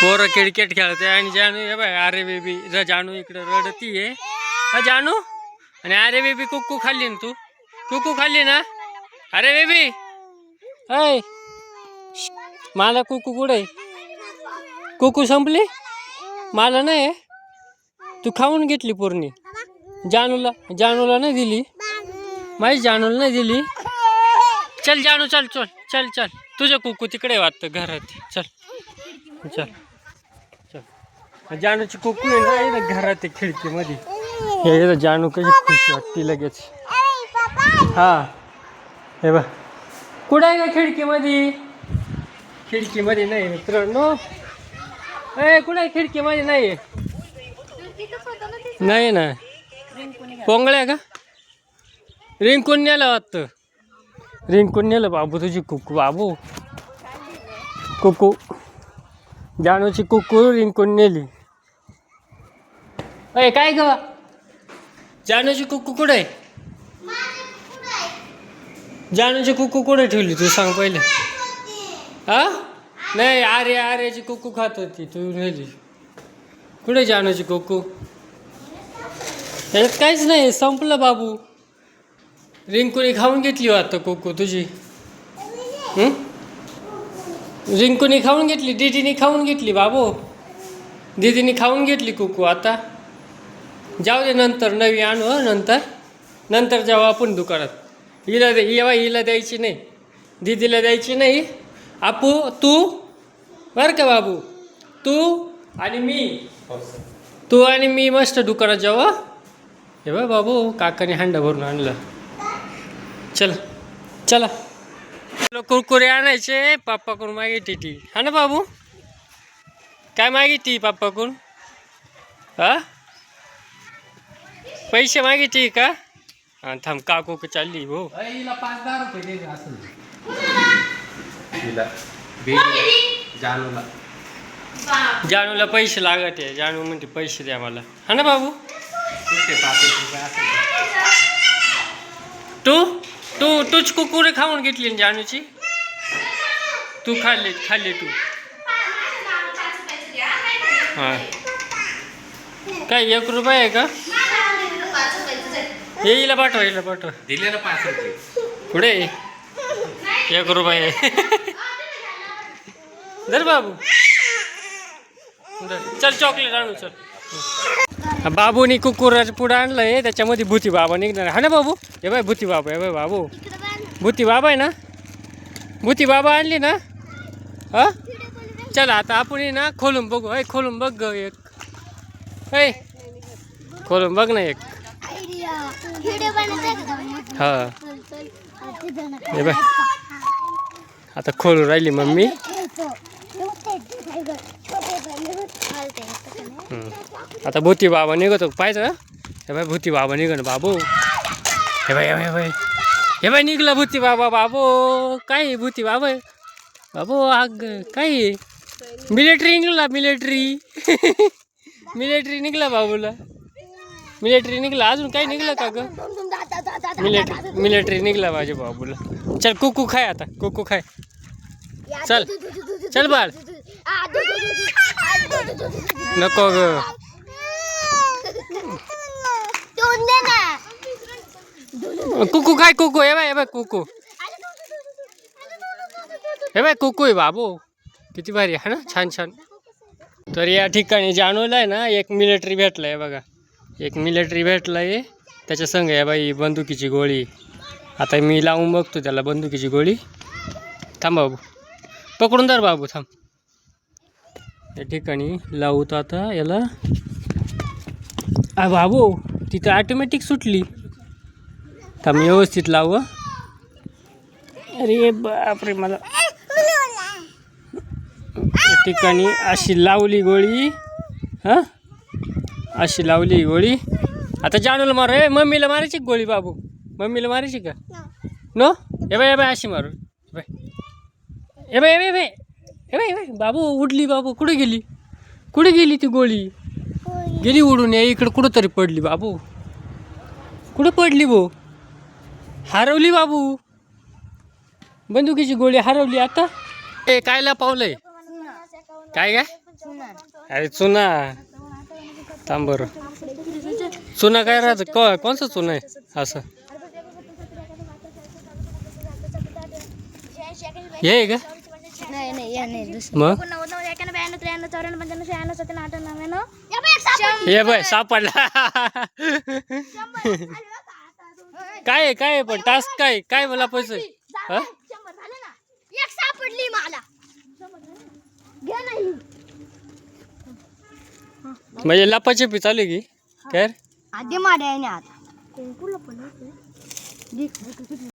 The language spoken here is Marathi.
पोरं क्रिकेट खेळते आणि जानू हे बाय अरे बेबी जानू इकडे रडतीये. हा जानू आणि अरे बेबी कुक्कू खाल्ली ना तू? कुक्कू खाल्ली ना? अरे बेबी अय मला कुक्कू कुठे? कुक्कू संपली? मला नाही. तू खाऊन घेतली पूर्ण. जानूला नाही दिली. माझी जानूला नाही दिली. चल जानू चल चल चल चल तुझं कुक्कू तिकडे वाटतं घरात. चल चल चल जानूची कुक्कू आहे ना घरात खिडकीमध्ये. हे जानू कशी खुशी वाटते लगेच. हा हे बघ कुठं आहे का खिडकीमध्ये? खिडकीमध्ये नाही मित्रांनो. कुठं आहे खिडकीमध्ये? नाही नाही ना. पोंगळ्या का? रिंकून नेलं वाटतं. रिंकून नेलं बाबू तुझी कुक्कू. बाबू कुक्कू जानूची कुक्कू रिंकून नेली. अय काय ग? जानूची कुक्कू कुठे आहे? जानूची कुक्कू कुठे ठेवली तू सांग पहिले. हा नाही आर्याची कुक्कू खात होती तू नेली. कुठे जानूची कुक्कू? त्याच्यात काहीच नाही संपलं बाबू. रिंकूने खाऊन घेतली वाटतं कुक्कू तुझी. रिंकूने खाऊन घेतली. दीदीने खाऊन घेतली बाबू. दीदीने खाऊन घेतली कुक्कू. आता जाऊ दे नंतर नवी आणू. नंतर जाऊ आपण दुकानात. हिला द्यायची नाही. दीदीला द्यायची नाही. आपू तू बरं का बाबू. तू आणि मी मस्त दुकानात जाऊ. हे बघ बाबू काकाने हांडा भरून आणलं. चला कुरकुरे आणायचे. पप्पाकडून मागितली ती. हा ना बाबू? काय मागितली पप्पाकडून? हा पैसे मागितली का? हा थांब काकू चालली भाऊ. जानूला पैसे लागत आहे. जानू म्हणते पैसे द्या मला. हा ना बाबू? तूच कुकुरे खाऊन घेतली ना जानूची? तू खाल्ली तू. हा काय 1 रुपया आहे का? हिला पाठवा. दिले ना 5 रुपये. पुढे 1 रुपया धर बाबू. चल चॉकलेट आणू चल. बाबूनी कुकुराचं पुढं आणलंय. त्याच्यामध्ये भूती बाबा निघणार. हा ना बाबू? हे बाय भूती बाबा. हे बाय बाबू भूती बाबा आहे ना. भूती बाबा आणली ना. हा चला आता आपण ना खोलून बघू. खोलून बघ ग एक. खोलून बघ ना एक. हा हे बाय आता खोलून राहिली मम्मी. आता भूती बाबा निघतो पाहिजे. हे बाय भूती बाबा निघ ना बाबू. हे बाय निघला भूती बाबा. बाबू काय भूती बाबा बाबू आग काय मिलिटरी निघला. मिलिटरी निघला बाबूला. मिलिटरी निघला. अजून काही निघलं का ग? मिलिटरी निघला माझ्या बाबूला. चल कुकू खाय आता. कुकू खाय. चल बाळ. नको ग. कुकू खाय. कुकू हे बाय कुकू. हे बाय कुकू आहे बाबू. किती भारी आहे ना. छान. तर या ठिकाणी जानूला आहे ना एक मिलिटरी भेटलाय बघा. एक मिलिटरी भेटलाय. त्याच्या संग आहे बाई बंदुकीची गोळी. आता मी लावून बघतो त्याला बंदुकीची गोळी. थांब बाबू. पकडून धर बाबू थांब. या ठिकाणी लावतो आता याला. बाबू तिथं ऑटोमॅटिक सुटली. थांब व्यवस्थित लाव. अरे बापरे मला. या ठिकाणी अशी लावली गोळी. हा अशी लावली गोळी. आता जानूला मारू. मम्मीला मारायची गोळी बाबू? मम्मीला मारायची का? नो हे बाय अशी मारू. हे बाय बाबू उडली. बाबू कुठे गेली ती गोळी? गेली उडून. इकडं कुठं तरी पडली बाबू. कुठं पडली भाऊ? हरवली बाबू. बंदुकीची गोळी हरवली आता. कायला पावलंय? काय अरे चुना थांब बरं. चुना काय राहतं कोणचा चुना आहे असं हे आहे का मग हे बाय सापडला. काय काय पण टास्क काय मला पैसे सापडली मला म्हणजे लपाछपी चालू आहे की काय आधी माड्याने आता